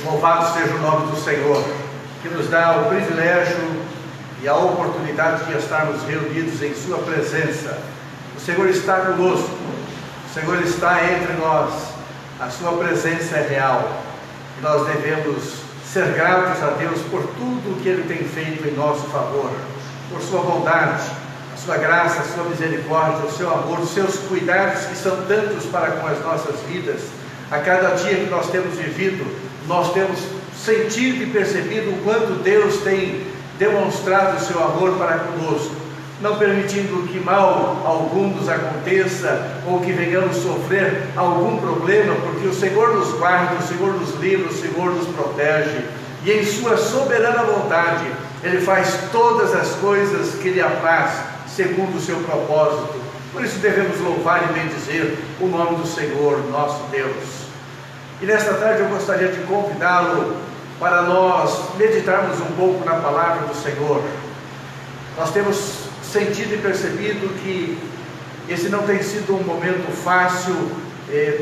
Louvado seja o nome do Senhor, que nos dá o privilégio e a oportunidade de estarmos reunidos em Sua presença. O Senhor está conosco, o Senhor está entre nós, a Sua presença é real e nós devemos ser gratos a Deus por tudo o que Ele tem feito em nosso favor, por Sua bondade, a Sua graça, a Sua misericórdia, o Seu amor, os Seus cuidados que são tantos para com as nossas vidas. A cada dia que nós temos vivido, nós temos sentido e percebido o quanto Deus tem demonstrado o seu amor para conosco, não permitindo que mal algum nos aconteça ou que venhamos sofrer algum problema, porque o Senhor nos guarda, o Senhor nos livra, o Senhor nos protege, e em sua soberana vontade Ele faz todas as coisas que Ele apraz segundo o seu propósito. Por isso devemos louvar e bendizer o nome do Senhor, nosso Deus. E nesta tarde eu gostaria de convidá-lo para nós meditarmos um pouco na palavra do Senhor. Nós temos sentido e percebido que esse não tem sido um momento fácil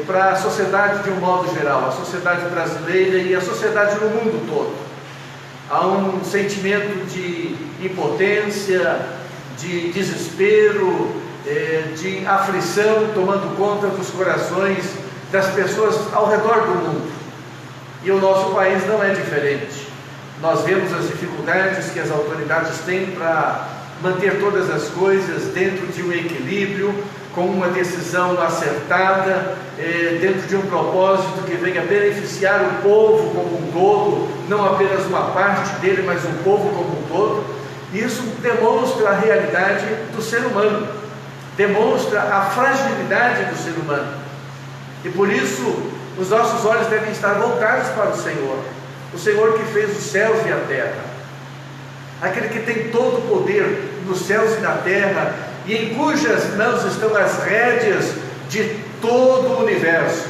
para a sociedade de um modo geral, a sociedade brasileira e a sociedade no mundo todo. Há um sentimento de impotência, de desespero, de aflição tomando conta dos corações das pessoas ao redor do mundo. E o nosso país não é diferente. Nós vemos as dificuldades que as autoridades têm para manter todas as coisas dentro de um equilíbrio, com uma decisão acertada, dentro de um propósito que venha beneficiar o povo como um todo, não apenas uma parte dele, mas o povo como um todo. Isso demonstra a realidade do ser humano, demonstra a fragilidade do ser humano. E por isso, os nossos olhos devem estar voltados para o Senhor que fez os céus e a terra, aquele que tem todo o poder nos céus e na terra, e em cujas mãos estão as rédeas de todo o universo.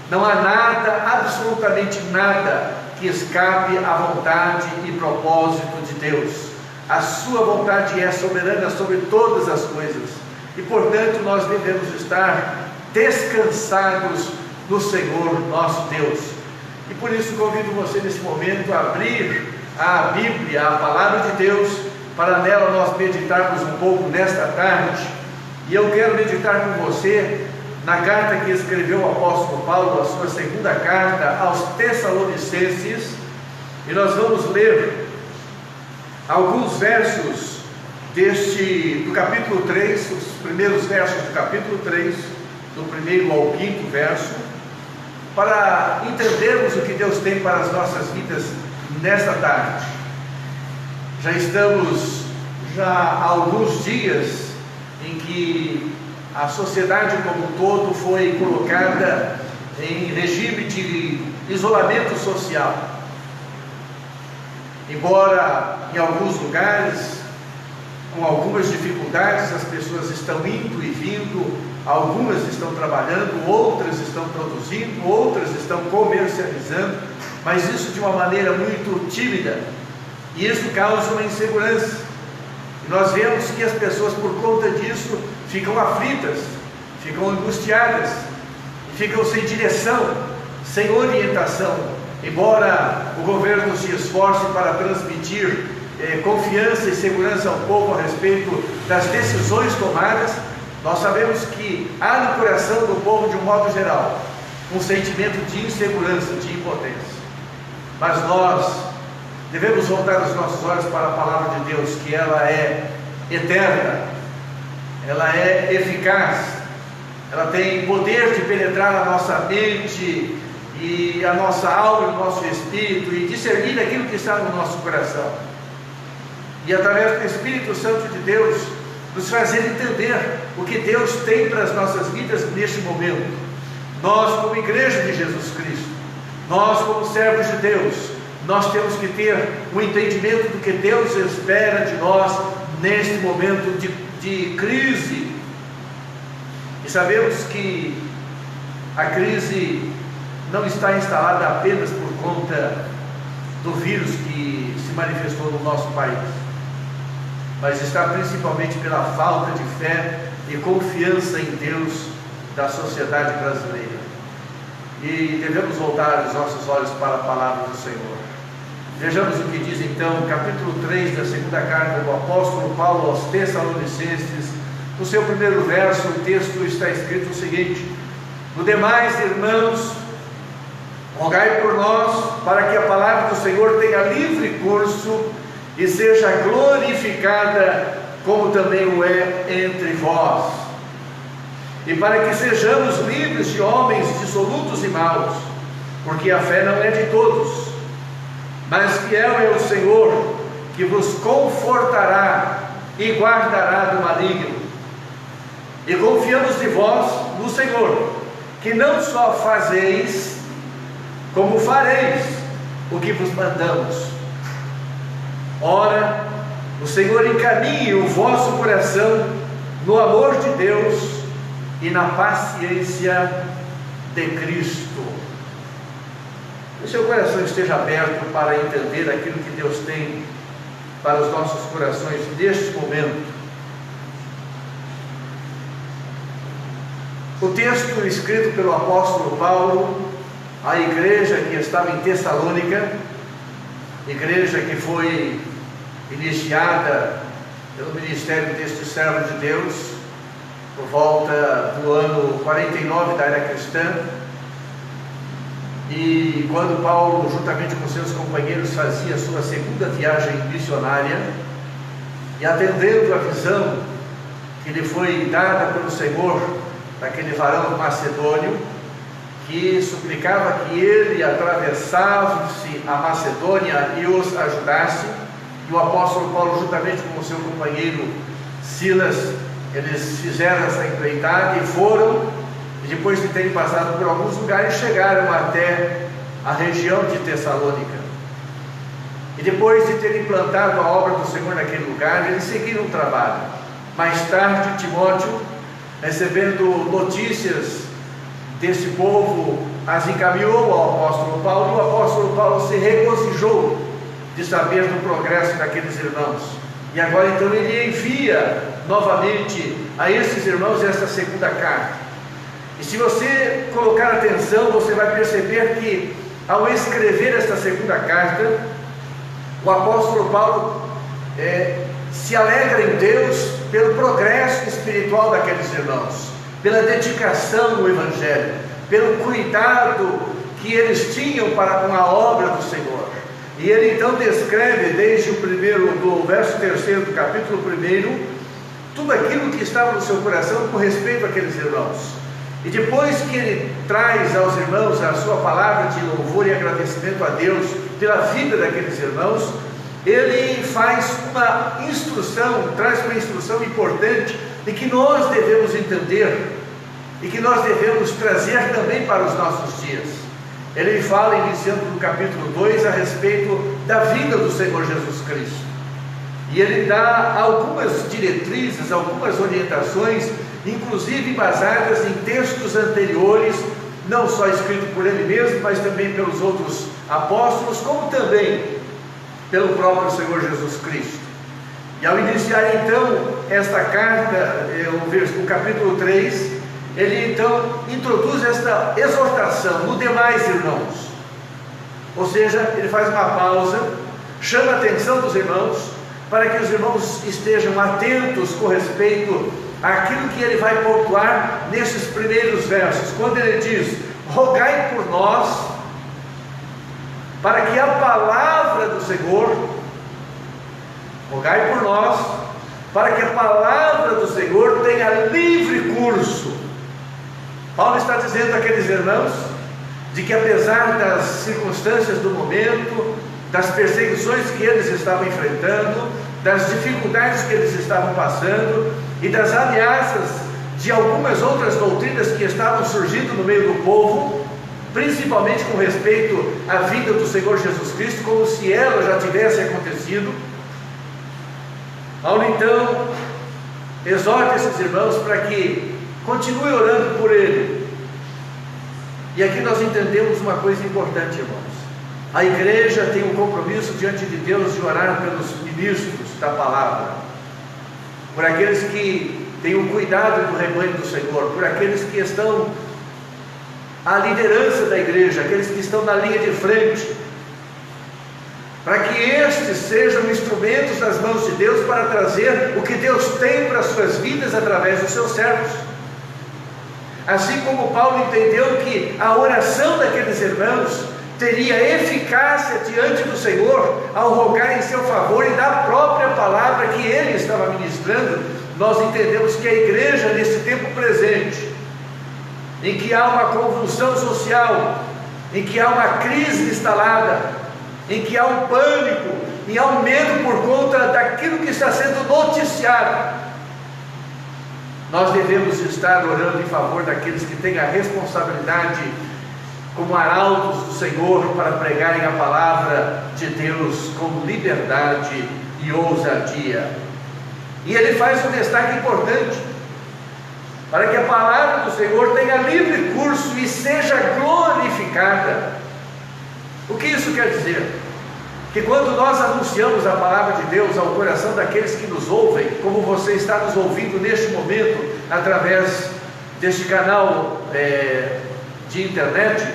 Não há nada, absolutamente nada, que escape à vontade e propósito de Deus. A sua vontade é soberana sobre todas as coisas, e portanto nós devemos estar descansados no Senhor nosso Deus. E por isso convido você nesse momento a abrir a Bíblia, a palavra de Deus, para nela nós meditarmos um pouco nesta tarde. E eu quero meditar com você na carta que escreveu o apóstolo Paulo, a sua segunda carta aos Tessalonicenses, e nós vamos ler alguns versos do capítulo 3, os primeiros versos do capítulo 3, do primeiro ao quinto verso, para entendermos o que Deus tem para as nossas vidas nesta tarde. Já estamos há alguns dias em que a sociedade como um todo foi colocada em regime de isolamento social. Embora em alguns lugares, com algumas dificuldades, as pessoas estão indo e vindo, algumas estão trabalhando, outras estão produzindo, outras estão comercializando, mas isso de uma maneira muito tímida, e isso causa uma insegurança. E nós vemos que as pessoas, por conta disso, ficam aflitas, ficam angustiadas, ficam sem direção, sem orientação. Embora o governo se esforce para transmitir confiança e segurança ao povo a respeito das decisões tomadas, nós sabemos que há no coração do povo, de um modo geral, um sentimento de insegurança, de impotência. Mas nós devemos voltar os nossos olhos para a palavra de Deus, que ela é eterna, ela é eficaz, ela tem poder de penetrar a nossa mente e a nossa alma e o nosso espírito, e discernir aquilo que está no nosso coração, e através do Espírito Santo de Deus nos fazer entender o que Deus tem para as nossas vidas neste momento. Nós, como igreja de Jesus Cristo, nós, como servos de Deus, nós temos que ter um entendimento do que Deus espera de nós neste momento de crise. E sabemos que a crise não está instalada apenas por conta do vírus que se manifestou no nosso país, mas está principalmente pela falta de fé e confiança em Deus da sociedade brasileira. e devemos voltar os nossos olhos para a palavra do Senhor. Vejamos o que diz então o capítulo 3 da segunda carta do apóstolo Paulo aos Tessalonicenses. No seu primeiro verso, o texto está escrito o seguinte: no demais, irmãos, rogai por nós, para que a palavra do Senhor tenha livre curso e seja glorificada, como também o é entre vós, e para que sejamos livres de homens dissolutos e maus, porque a fé não é de todos, mas fiel é o Senhor, que vos confortará e guardará do maligno. E confiamos de vós no Senhor, que não só fazeis, como fareis o que vos mandamos. Ora, o Senhor encaminhe o vosso coração no amor de Deus e na paciência de Cristo. Que o seu coração esteja aberto para entender aquilo que Deus tem para os nossos corações neste momento. O texto escrito pelo apóstolo Paulo à igreja que estava em Tessalônica, igreja que foi iniciada pelo ministério deste servo de Deus por volta do ano 49 da era cristã, e quando Paulo, juntamente com seus companheiros, fazia sua segunda viagem missionária, e atendendo a visão que lhe foi dada pelo Senhor, daquele varão macedônio, que suplicava que ele atravessasse a Macedônia e os ajudasse, e o apóstolo Paulo, juntamente com o seu companheiro Silas, eles fizeram essa empreitada e foram, e depois de terem passado por alguns lugares, chegaram até a região de Tessalônica. E depois de terem implantado a obra do Senhor naquele lugar, eles seguiram o trabalho. Mais tarde, Timóteo, recebendo notícias desse povo, as encaminhou ao apóstolo Paulo, e o apóstolo Paulo se regozijou de saber do progresso daqueles irmãos. E agora então ele envia novamente a esses irmãos esta segunda carta. E se você colocar atenção, você vai perceber que ao escrever esta segunda carta, o apóstolo Paulo se alegra em Deus pelo progresso espiritual daqueles irmãos, pela dedicação no Evangelho, pelo cuidado que eles tinham para com a obra do Senhor. E ele então descreve desde do verso 3 do capítulo 1, tudo aquilo que estava no seu coração com respeito àqueles irmãos. E depois que ele traz aos irmãos a sua palavra de louvor e agradecimento a Deus pela vida daqueles irmãos, ele faz uma instrução, traz uma instrução importante de que nós devemos entender e que nós devemos trazer também para os nossos dias. Ele fala, iniciando no capítulo 2, a respeito da vida do Senhor Jesus Cristo. E ele dá algumas diretrizes, algumas orientações, inclusive baseadas em textos anteriores, não só escritos por ele mesmo, mas também pelos outros apóstolos, como também pelo próprio Senhor Jesus Cristo. E ao iniciar então esta carta, o capítulo 3, ele então introduz esta exortação: no demais, irmãos. Ou seja, ele faz uma pausa, chama a atenção dos irmãos, para que os irmãos estejam atentos com respeito àquilo que ele vai pontuar nesses primeiros versos, quando ele diz: rogai por nós, para que a palavra do Senhor, rogai por nós, para que a palavra do Senhor tenha livre curso. Paulo está dizendo àqueles irmãos de que, apesar das circunstâncias do momento, das perseguições que eles estavam enfrentando, das dificuldades que eles estavam passando e das ameaças de algumas outras doutrinas que estavam surgindo no meio do povo, principalmente com respeito à vida do Senhor Jesus Cristo, como se ela já tivesse acontecido, Paulo então exorta esses irmãos para que continue orando por ele. E aqui nós entendemos uma coisa importante, irmãos: a igreja tem um compromisso diante de Deus de orar pelos ministros da palavra, por aqueles que têm o cuidado do rebanho do Senhor, por aqueles que estão à liderança da igreja, aqueles que estão na linha de frente, para que estes sejam instrumentos nas mãos de Deus para trazer o que Deus tem para as suas vidas através dos seus servos. Assim como Paulo entendeu que a oração daqueles irmãos teria eficácia diante do Senhor ao rogar em seu favor e da própria palavra que ele estava ministrando, nós entendemos que a igreja nesse tempo presente, em que há uma convulsão social, em que há uma crise instalada, em que há um pânico e há um medo por conta daquilo que está sendo noticiado, nós devemos estar orando em favor daqueles que têm a responsabilidade como arautos do Senhor para pregarem a palavra de Deus com liberdade e ousadia. E ele faz um destaque importante: para que a palavra do Senhor tenha livre curso e seja glorificada. O que isso quer dizer? Que quando nós anunciamos a palavra de Deus ao coração daqueles que nos ouvem, como você está nos ouvindo neste momento, através deste canal de internet,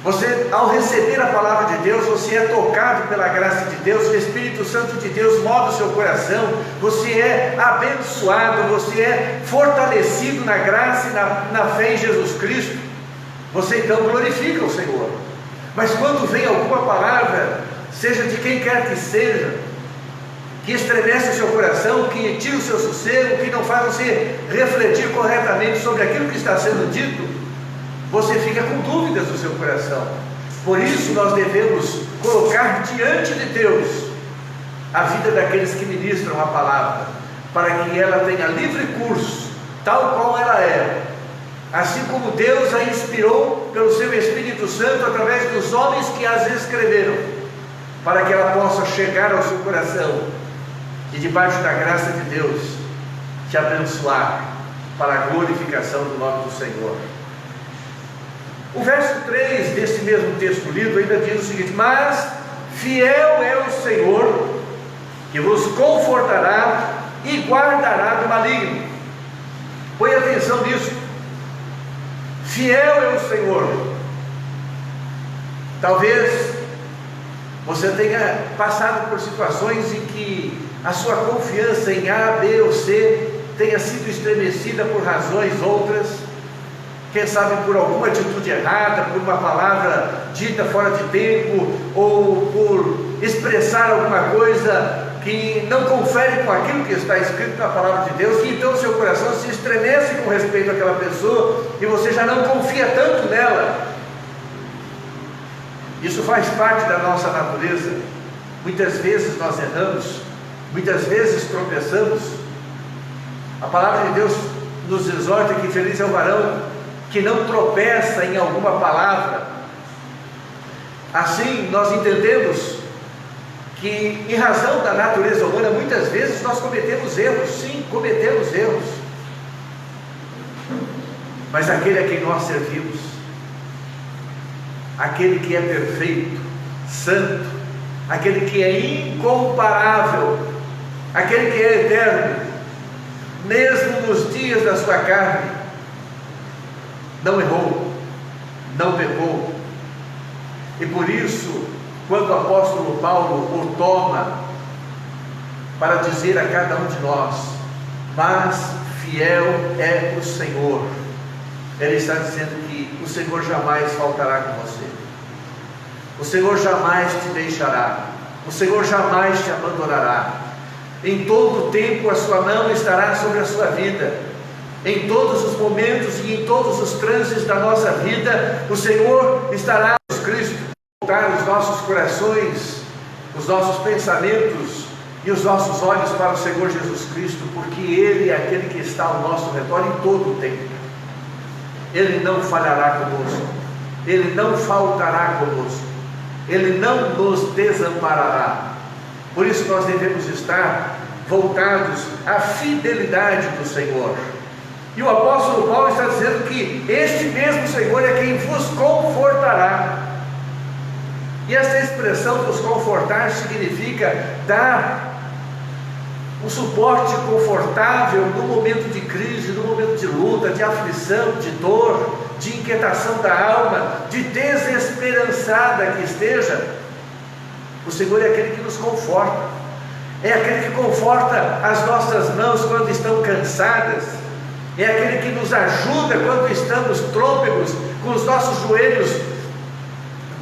você, ao receber a palavra de Deus, você é tocado pela graça de Deus, o Espírito Santo de Deus move o seu coração, você é abençoado, você é fortalecido na graça e na fé em Jesus Cristo. Você então glorifica o Senhor. Mas quando vem alguma palavra, seja de quem quer que seja, que estremece o seu coração, que tira o seu sossego, que não faz você refletir corretamente sobre aquilo que está sendo dito, você fica com dúvidas no seu coração. Por isso nós devemos colocar diante de Deus a vida daqueles que ministram a palavra, para que ela tenha livre curso, tal qual ela é, assim como Deus a inspirou pelo seu Espírito Santo através dos homens que as escreveram, para que ela possa chegar ao seu coração e, debaixo da graça de Deus, te abençoar para a glorificação do nome do Senhor. O verso 3 desse mesmo texto lido ainda diz o seguinte: mas fiel é o Senhor, que vos confortará e guardará do maligno. Põe atenção nisso. Fiel é o Senhor. Talvez você tenha passado por situações em que a sua confiança em A, B ou C tenha sido estremecida por razões outras, quem sabe por alguma atitude errada, por uma palavra dita fora de tempo, ou por expressar alguma coisa que não confere com aquilo que está escrito na palavra de Deus, e então o seu coração se estremece com respeito àquela pessoa, e você já não confia tanto nela. Isso faz parte da nossa natureza. Muitas vezes nós erramos, muitas vezes tropeçamos. A palavra de Deus nos exorta que feliz é o varão que não tropeça em alguma palavra. Assim nós entendemos que, em razão da natureza humana, muitas vezes nós cometemos erros. Sim, cometemos erros, mas aquele a quem nós servimos, aquele que é perfeito, santo, aquele que é incomparável, aquele que é eterno, mesmo nos dias da sua carne, não errou, não pecou. E por isso, quando o apóstolo Paulo o toma para dizer a cada um de nós: mas fiel é o Senhor, ele está dizendo que o Senhor jamais faltará com você, o Senhor jamais te deixará, o Senhor jamais te abandonará. Em todo o tempo a sua mão estará sobre a sua vida. Em todos os momentos e em todos os trânsitos da nossa vida, o Senhor estará em Cristo. Voltar os nossos corações, os nossos pensamentos e os nossos olhos para o Senhor Jesus Cristo, porque Ele é aquele que está ao nosso redor em todo o tempo. Ele não falhará conosco, Ele não faltará conosco, Ele não nos desamparará. Por isso nós devemos estar voltados à fidelidade do Senhor. E o apóstolo Paulo está dizendo que este mesmo Senhor é quem vos confortará. E essa expressão vos confortar significa dar um suporte confortável no momento de crise, no momento de luta, de aflição, de dor, de inquietação da alma, de desesperançada que esteja. O Senhor é aquele que nos conforta, é aquele que conforta as nossas mãos quando estão cansadas, é aquele que nos ajuda quando estamos trôpegos, com os nossos joelhos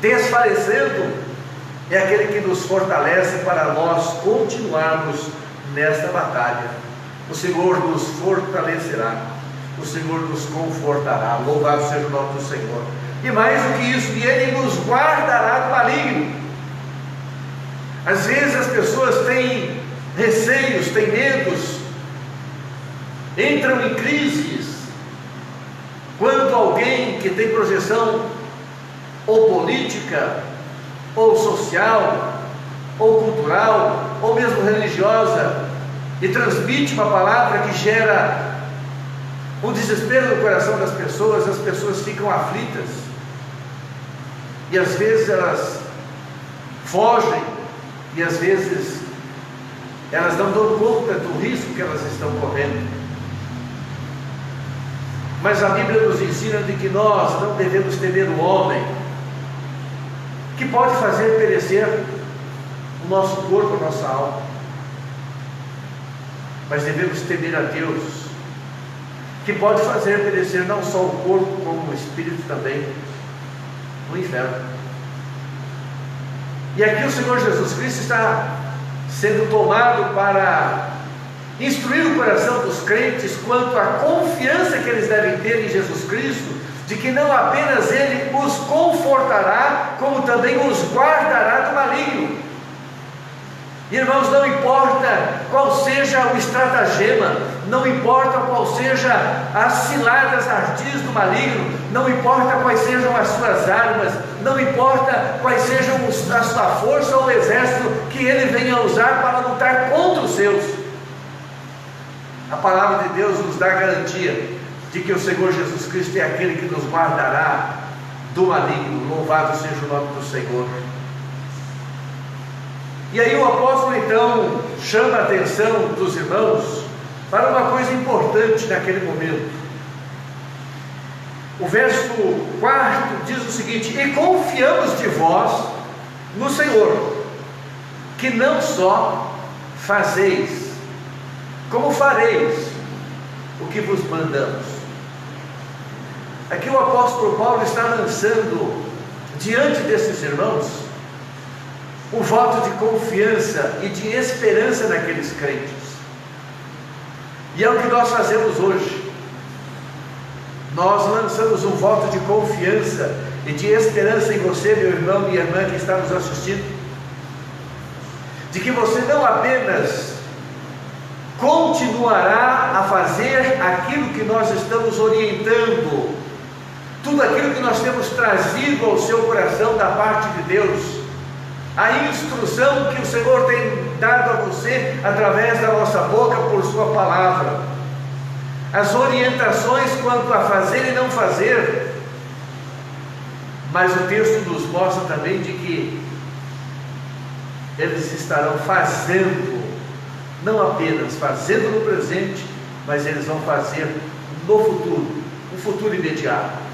desfalecendo, é aquele que nos fortalece para nós continuarmos nesta batalha. O Senhor nos fortalecerá, o Senhor nos confortará, louvado seja o nome do Senhor. E mais do que isso, e Ele nos guardará do maligno. Às vezes as pessoas têm receios, têm medos, entram em crises, quando alguém que tem projeção ou política, ou social, ou cultural, ou mesmo religiosa, e transmite uma palavra que gera um desespero no coração das pessoas, as pessoas ficam aflitas, e às vezes elas fogem, e às vezes elas não dão conta do risco que elas estão correndo. Mas a Bíblia nos ensina de que nós não devemos temer o homem, que pode fazer perecer o nosso corpo, a nossa alma, mas devemos temer a Deus, que pode fazer perecer não só o corpo, como o espírito também, no inferno. E aqui o Senhor Jesus Cristo está sendo tomado para instruir o coração dos crentes quanto à confiança que eles devem ter em Jesus Cristo, de que não apenas Ele os confortará, como também os guardará do maligno. Irmãos, não importa qual seja o estratagema, não importa qual seja as ciladas ardis do maligno, não importa quais sejam as suas armas, não importa quais sejam a sua força ou o exército que ele venha a usar para lutar contra os seus. A palavra de Deus nos dá garantia de que o Senhor Jesus Cristo é aquele que nos guardará do maligno. Louvado seja o nome do Senhor. E aí o apóstolo então chama a atenção dos irmãos para uma coisa importante naquele momento. O verso 4 diz o seguinte: e confiamos de vós no Senhor, que não só fazeis, como fareis o que vos mandamos. Aqui o apóstolo Paulo está lançando diante desses irmãos um voto de confiança e de esperança naqueles crentes. E é o que nós fazemos hoje. Nós lançamos um voto de confiança e de esperança em você, meu irmão e irmã que está nos assistindo, de que você não apenas continuará a fazer aquilo que nós estamos orientando, tudo aquilo que nós temos trazido ao seu coração da parte de Deus, a instrução que o Senhor tem dado a você através da nossa boca por sua palavra, as orientações quanto a fazer e não fazer. Mas o texto nos mostra também de que eles estarão fazendo, não apenas fazendo no presente, mas eles vão fazer no futuro, um futuro imediato.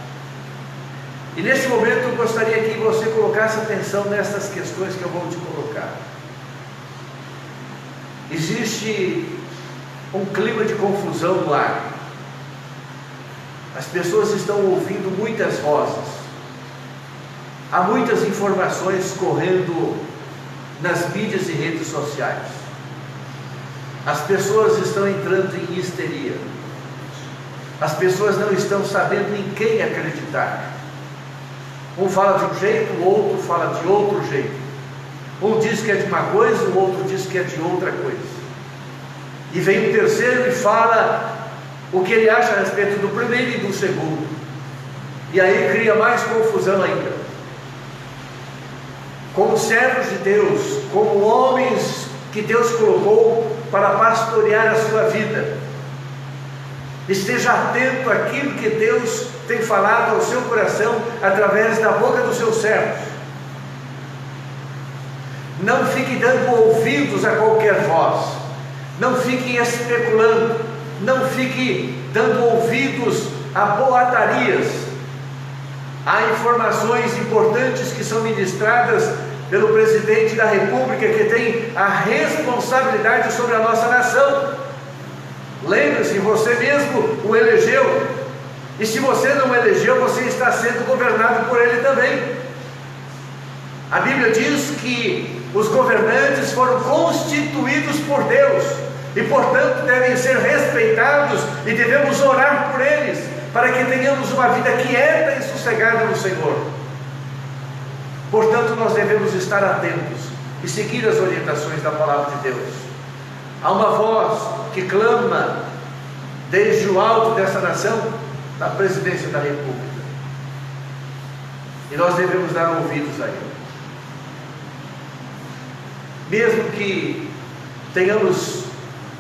E nesse momento eu gostaria que você colocasse atenção nessas questões que eu vou te colocar. Existe um clima de confusão no ar. As pessoas estão ouvindo muitas vozes. Há muitas informações correndo nas mídias e redes sociais. As pessoas estão entrando em histeria. As pessoas não estão sabendo em quem acreditar. Um fala de um jeito, o outro fala de outro jeito. Um diz que é de uma coisa, o outro diz que é de outra coisa. E vem o terceiro e fala o que ele acha a respeito do primeiro e do segundo. E aí cria mais confusão ainda. Como servos de Deus, como homens que Deus colocou para pastorear a sua vida, esteja atento àquilo que Deus tem falado ao seu coração através da boca dos seus servos. Não fique dando ouvidos a qualquer voz. Não fique especulando, não fique dando ouvidos a boatarias. Há informações importantes que são ministradas pelo presidente da República, que tem a responsabilidade sobre a nossa nação. Lembre-se, você mesmo o elegeu, e se você não o elegeu, você está sendo governado por ele também. A Bíblia diz que os governantes foram constituídos por Deus, e portanto devem ser respeitados, e devemos orar por eles, para que tenhamos uma vida quieta e sossegada no Senhor. Portanto, nós devemos estar atentos e seguir as orientações da palavra de Deus. Há uma voz que clama desde o alto dessa nação, da presidência da República, e nós devemos dar ouvidos a ele. Mesmo que tenhamos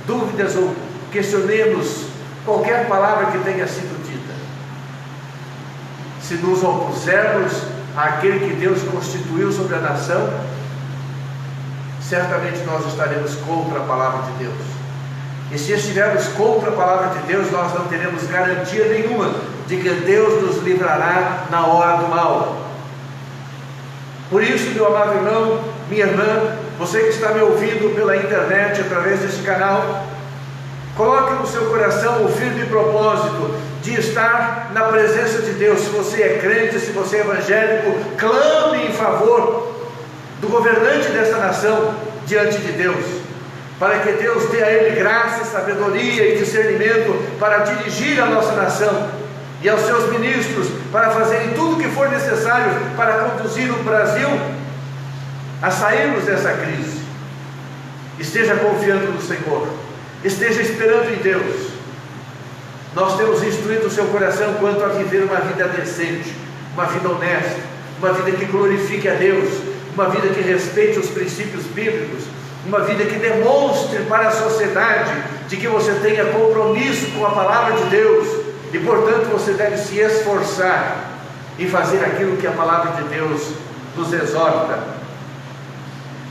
dúvidas ou questionemos qualquer palavra que tenha sido dita, se nos opusermos àquele que Deus constituiu sobre a nação, certamente nós estaremos contra a palavra de Deus. E se estivermos contra a palavra de Deus, nós não teremos garantia nenhuma de que Deus nos livrará na hora do mal. Por isso, meu amado irmão, minha irmã, você que está me ouvindo pela internet, através deste canal, coloque no seu coração o firme propósito de estar na presença de Deus. Se você é crente, se você é evangélico, clame em favor do governante dessa nação diante de Deus, para que Deus dê a ele graça, sabedoria e discernimento para dirigir a nossa nação, e aos seus ministros para fazerem tudo o que for necessário para conduzir o Brasil a sairmos dessa crise. Esteja confiando no Senhor, esteja esperando em Deus. Nós temos instruído o seu coração quanto a viver uma vida decente, uma vida honesta, uma vida que glorifique a Deus, uma vida que respeite os princípios bíblicos, uma vida que demonstre para a sociedade de que você tenha compromisso com a palavra de Deus, e portanto você deve se esforçar em fazer aquilo que a palavra de Deus nos exorta.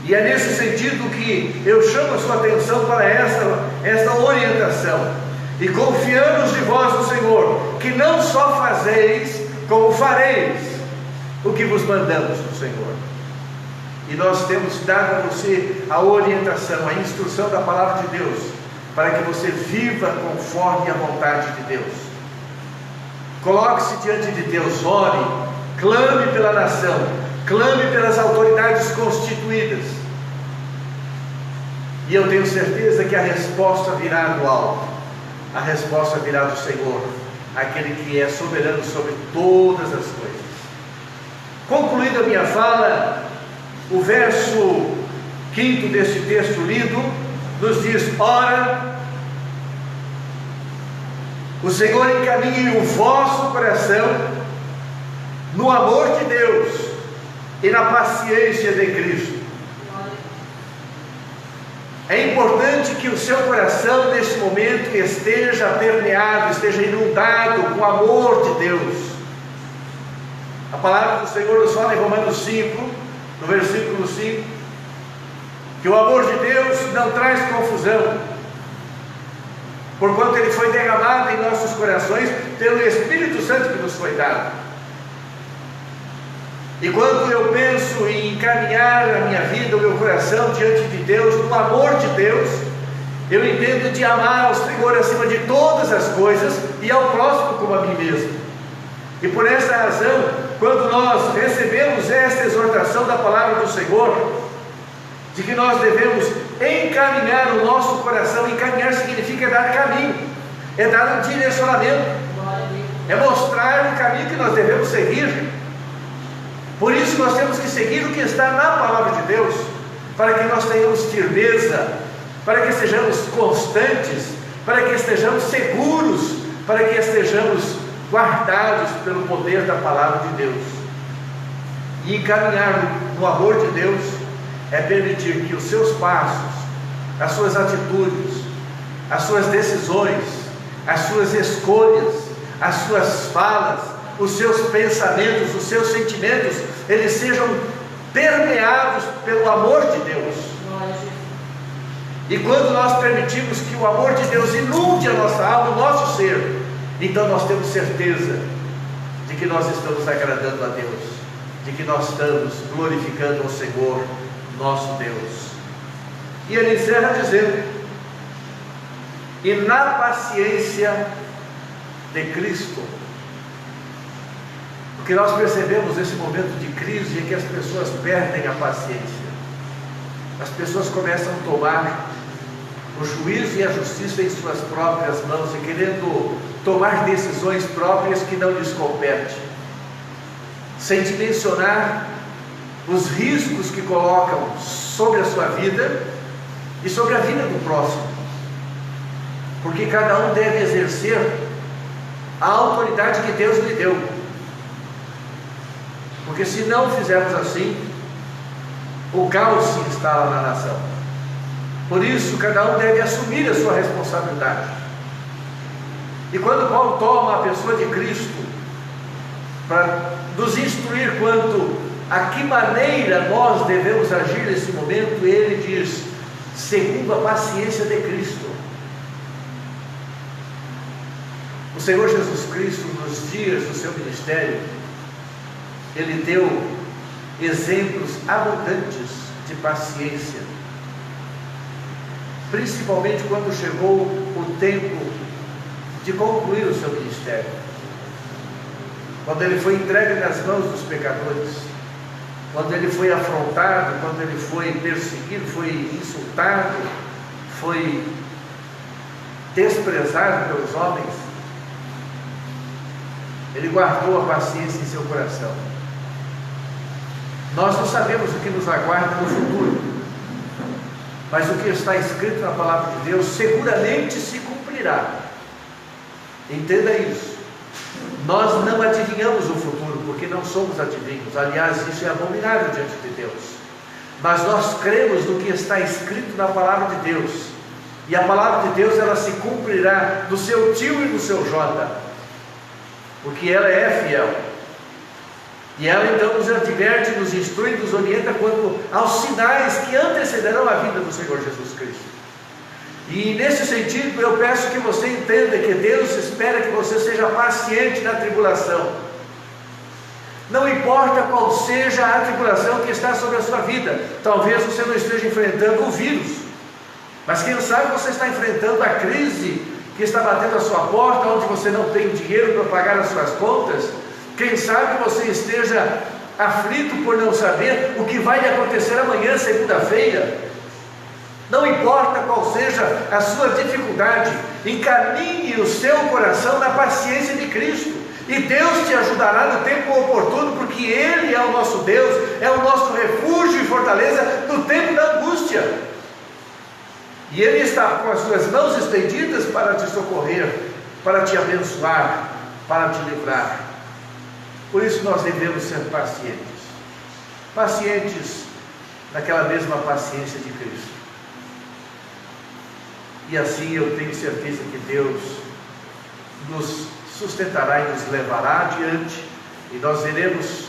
E é nesse sentido que eu chamo a sua atenção para esta orientação: e confiamos de vós no Senhor, que não só fazeis, como fareis o que vos mandamos no Senhor. E nós temos dado a você a orientação, a instrução da palavra de Deus, para que você viva conforme a vontade de Deus. Coloque-se diante de Deus, ore, clame pela nação, clame pelas autoridades constituídas, e eu tenho certeza que a resposta virá do alto, a resposta virá do Senhor, aquele que é soberano sobre todas as coisas. Concluindo a minha fala, o verso 5 deste texto lido nos diz: ora, o Senhor encaminhe o vosso coração no amor de Deus e na paciência de Cristo. É importante que o seu coração neste momento esteja permeado, esteja inundado com o amor de Deus. A palavra do Senhor nos fala em Romanos 5, no versículo 5, que o amor de Deus não traz confusão, porquanto ele foi derramado em nossos corações pelo Espírito Santo que nos foi dado. E quando eu penso em encaminhar a minha vida, o meu coração diante de Deus, no amor de Deus, eu entendo de amar ao Senhor acima de todas as coisas e ao próximo como a mim mesmo. E por essa razão, quando nós recebemos esta exortação da palavra do Senhor, de que nós devemos encaminhar o nosso coração, encaminhar significa dar caminho, é dar um direcionamento, é mostrar o caminho que nós devemos seguir. Por isso nós temos que seguir o que está na palavra de Deus, para que nós tenhamos firmeza, para que estejamos constantes, para que estejamos seguros, para que estejamos guardados pelo poder da palavra de Deus. E encaminhar no amor de Deus é permitir que os seus passos, as suas atitudes, as suas decisões, as suas escolhas, as suas falas, os seus pensamentos, os seus sentimentos, eles sejam permeados pelo amor de Deus. E quando nós permitimos que o amor de Deus inunde a nossa alma, o nosso ser, então nós temos certeza de que nós estamos agradando a Deus, de que nós estamos glorificando ao Senhor, nosso Deus. E ele encerra dizendo: e na paciência de Cristo. O que nós percebemos nesse momento de crise é que as pessoas perdem a paciência. As pessoas começam a tomar o juízo e a justiça em suas próprias mãos e querendo tomar decisões próprias que não lhes competem, sem dimensionar os riscos que colocam sobre a sua vida e sobre a vida do próximo, porque cada um deve exercer a autoridade que Deus lhe deu, porque se não fizermos assim, o caos se instala na nação. Por isso, cada um deve assumir a sua responsabilidade. E quando Paulo toma a pessoa de Cristo para nos instruir quanto a que maneira nós devemos agir nesse momento, ele diz: segundo a paciência de Cristo. O Senhor Jesus Cristo, nos dias do seu ministério, ele deu exemplos abundantes de paciência, principalmente quando chegou o tempo de concluir o seu ministério, quando ele foi entregue nas mãos dos pecadores, quando ele foi afrontado, quando ele foi perseguido, foi insultado, foi desprezado pelos homens. Ele guardou a paciência em seu coração. Nós não sabemos o que nos aguarda no futuro, mas o que está escrito na palavra de Deus seguramente se cumprirá. Entenda isso. Nós não adivinhamos o futuro, porque não somos adivinhos. Aliás, isso é abominável diante de Deus. Mas nós cremos no que está escrito na palavra de Deus. E a palavra de Deus, ela se cumprirá no seu tio e no seu Jota, porque ela é fiel. E ela então nos adverte, nos instrui, nos orienta quanto aos sinais que antecederão a vinda do Senhor Jesus Cristo. E nesse sentido eu peço que você entenda que Deus espera que você seja paciente na tribulação. Não importa qual seja a tribulação que está sobre a sua vida. Talvez você não esteja enfrentando o vírus, mas quem sabe você está enfrentando a crise que está batendo a sua porta, onde você não tem dinheiro para pagar as suas contas. Quem sabe você esteja aflito por não saber o que vai lhe acontecer amanhã, segunda-feira. Não importa qual seja a sua dificuldade, encaminhe o seu coração na paciência de Cristo, e Deus te ajudará no tempo oportuno, porque Ele é o nosso Deus, é o nosso refúgio e fortaleza no tempo da angústia, e Ele está com as suas mãos estendidas para te socorrer, para te abençoar, para te livrar. Por isso nós devemos ser pacientes, pacientes naquela mesma paciência de Cristo. E assim eu tenho certeza que Deus nos sustentará e nos levará adiante, e nós veremos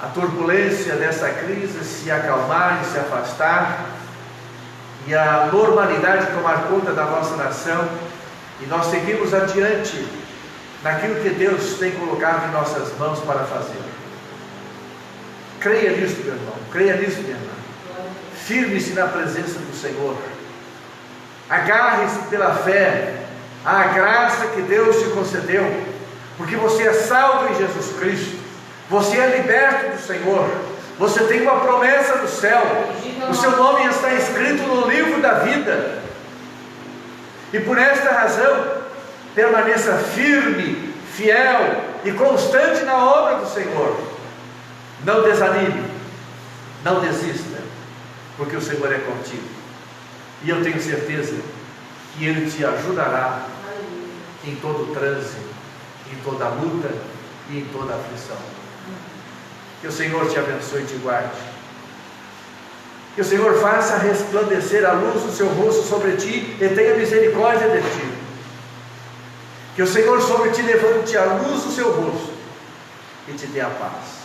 a turbulência dessa crise se acalmar e se afastar, e a normalidade tomar conta da nossa nação, e nós seguimos adiante naquilo que Deus tem colocado em nossas mãos para fazer. Creia nisso, meu irmão, creia nisso, minha irmã. Firme-se na presença do Senhor. Agarre-se pela fé à graça que Deus te concedeu, porque você é salvo em Jesus Cristo, você é liberto do Senhor, você tem uma promessa do céu, o seu nome está escrito no livro da vida, e por esta razão, permaneça firme, fiel e constante na obra do Senhor. Não desanime, não desista, porque o Senhor é contigo, e eu tenho certeza que Ele te ajudará em todo o trânsito, em toda a luta e em toda a aflição. Que o Senhor te abençoe e te guarde, que o Senhor faça resplandecer a luz do seu rosto sobre ti e tenha misericórdia de ti, que o Senhor sobre ti levante a luz do seu rosto e te dê a paz,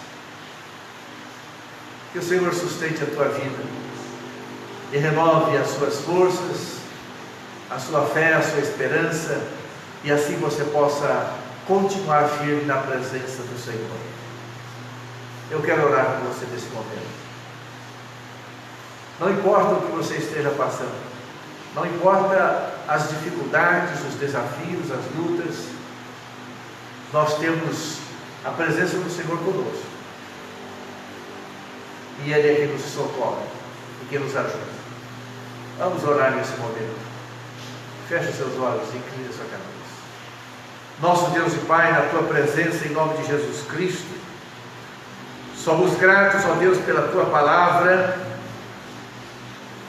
que o Senhor sustente a tua vida, e renove as suas forças, a sua fé, a sua esperança, e assim você possa continuar firme na presença do Senhor. Eu quero orar por você nesse momento. Não importa o que você esteja passando, não importa as dificuldades, os desafios, as lutas, nós temos a presença do Senhor conosco, e Ele é que nos socorre e que nos ajuda. Vamos orar nesse momento. Feche os seus olhos e incline a sua cabeça. Nosso Deus e Pai, na Tua presença, em nome de Jesus Cristo, somos gratos, ó Deus, pela Tua palavra,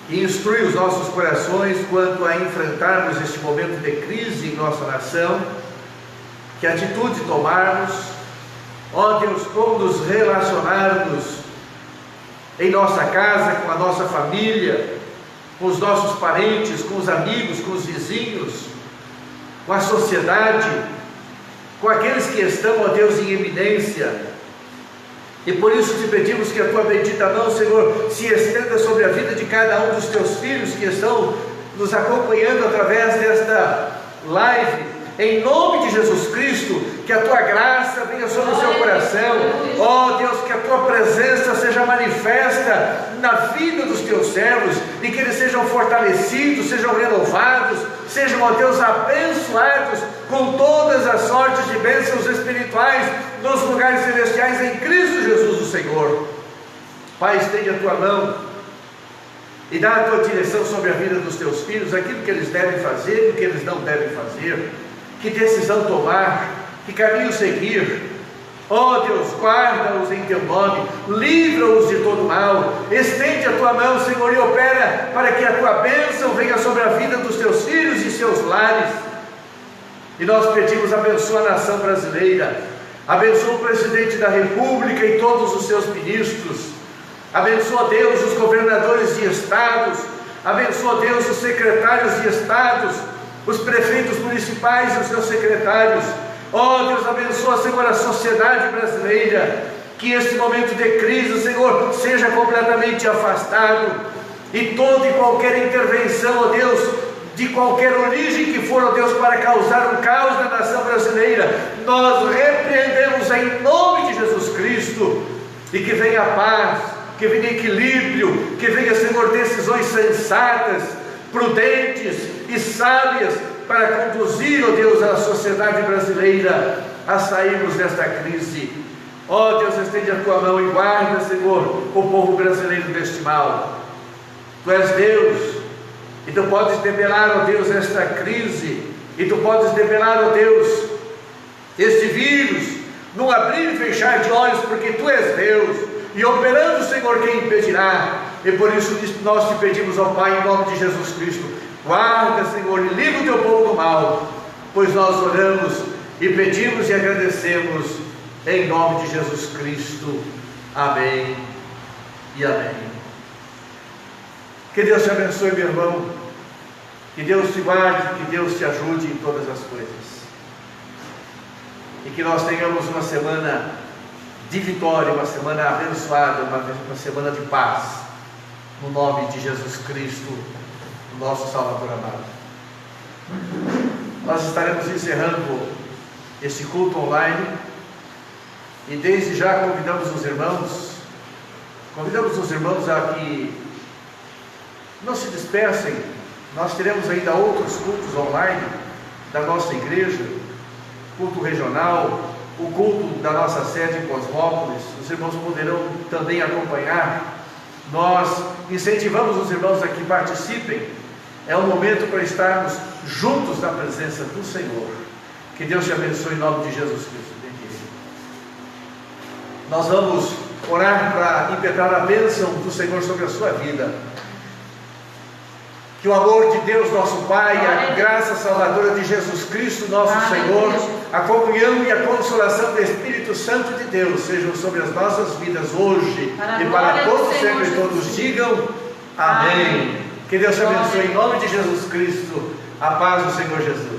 e instrui os nossos corações quanto a enfrentarmos este momento de crise em nossa nação, que atitude tomarmos, ó Deus, como nos relacionarmos em nossa casa, com a nossa família, com os nossos parentes, com os amigos, com os vizinhos, com a sociedade, com aqueles que estão, ó Deus, em eminência. E por isso te pedimos que a Tua bendita mão, Senhor, se estenda sobre a vida de cada um dos Teus filhos que estão nos acompanhando através desta live. Em nome de Jesus Cristo, que a Tua graça venha sobre o seu coração. Ó Deus, que a Tua presença seja manifesta na vida dos Teus servos, e que eles sejam fortalecidos, sejam renovados, sejam, ó Deus, abençoados com todas as sortes de bênçãos espirituais nos lugares celestiais em Cristo Jesus o Senhor. Pai, estende a Tua mão e dá a Tua direção sobre a vida dos Teus filhos, aquilo que eles devem fazer e o que eles não devem fazer, que decisão tomar, que caminho seguir. Ó Deus, guarda-os em Teu nome, livra-os de todo mal, estende a Tua mão, Senhor, e opera para que a Tua bênção venha sobre a vida dos Teus filhos e seus lares. E nós pedimos, abençoa a nação brasileira, abençoa o presidente da República e todos os seus ministros, abençoa, Deus, os governadores de estados, abençoa, Deus, os secretários de estados, os prefeitos municipais e os seus secretários. Ó Deus, abençoa, Senhor, a sociedade brasileira, que este momento de crise, Senhor, seja completamente afastado, e toda e qualquer intervenção, ó Deus, de qualquer origem que for, ó Deus, para causar um caos na nação brasileira, nós repreendemos em nome de Jesus Cristo, e que venha paz, que venha equilíbrio, que venha, Senhor, decisões sensatas, prudentes e sábias, para conduzir, ó Deus, a sociedade brasileira a sairmos desta crise. Ó Deus, estende a Tua mão e guarda, Senhor, o povo brasileiro deste mal. Tu és Deus, e Tu podes debelar, ó Deus, esta crise, e Tu podes debelar, ó Deus, este vírus, num abrir e fechar de olhos, porque Tu és Deus, e operando, Senhor, quem impedirá? E por isso nós te pedimos, ó Pai, em nome de Jesus Cristo, guarda, Senhor, e livra o Teu povo do mal, pois nós oramos e pedimos e agradecemos em nome de Jesus Cristo. Amém e amém. Que Deus te abençoe, meu irmão, que Deus te guarde, que Deus te ajude em todas as coisas, e que nós tenhamos uma semana de vitória, uma semana abençoada, uma semana de paz, no nome de Jesus Cristo, nosso Salvador amado. Nós estaremos encerrando este culto online, e desde já convidamos os irmãos a que não se dispersem. Nós teremos ainda outros cultos online da nossa igreja, culto regional, o culto da nossa sede em Cosmópolis. Os irmãos poderão também acompanhar. Nós incentivamos os irmãos a que participem. É um momento para estarmos juntos na presença do Senhor. Que Deus te abençoe em nome de Jesus Cristo. Nós vamos orar para impetrar a bênção do Senhor sobre a sua vida. Que o amor de Deus, nosso Pai, a graça salvadora de Jesus Cristo, nosso Senhor, a comunhão e a consolação do Espírito Santo de Deus sejam sobre as nossas vidas hoje e para todos sempre. Todos digam amém. Que Deus te abençoe em nome de Jesus Cristo. A paz do Senhor Jesus.